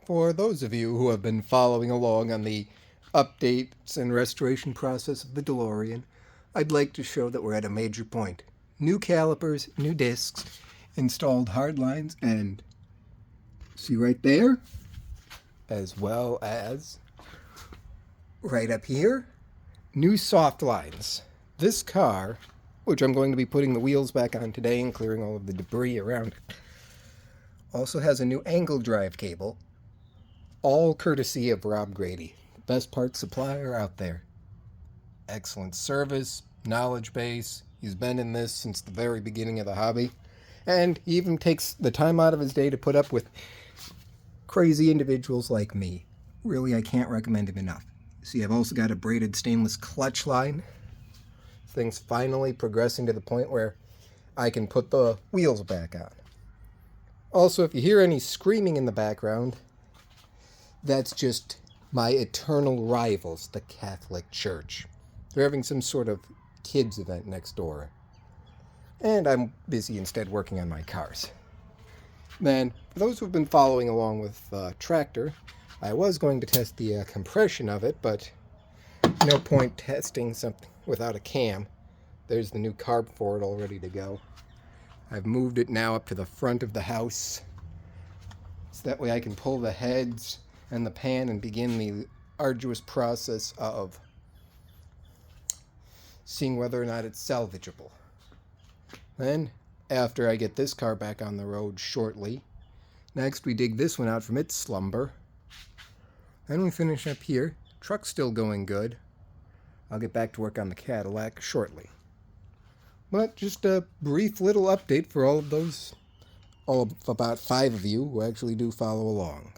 For those of you who have been following along on the updates and restoration process of the DeLorean, I'd like to show that we're at a major point. New calipers, new discs, installed hard lines, and see right there, as well as right up here, new soft lines. This car, which I'm going to be putting the wheels back on today and clearing all of the debris around it, also has a new angle drive cable, all courtesy of Rob Grady, the best parts supplier out there. Excellent service, knowledge base. He's been in this since the very beginning of the hobby, and he even takes the time out of his day to put up with crazy individuals like me. Really, I can't recommend him enough. See, I've also got a braided stainless clutch line. Things finally progressing to the point where I can put the wheels back on. Also, if you hear any screaming in the background, that's just my eternal rivals, the Catholic Church. They're having some sort of kids event next door. And I'm busy instead working on my cars. Then, for those who've been following along with Tractor, I was going to test the compression of it, but no point testing something without a cam. There's the new carb for it all ready to go. I've moved it now up to the front of the house, so that way I can pull the heads and the pan and begin the arduous process of seeing whether or not it's salvageable. Then, after I get this car back on the road shortly, next we dig this one out from its slumber. Then we finish up here. Truck's still going good. I'll get back to work on the Cadillac shortly. But just a brief little update for all of about 5 of you who actually do follow along.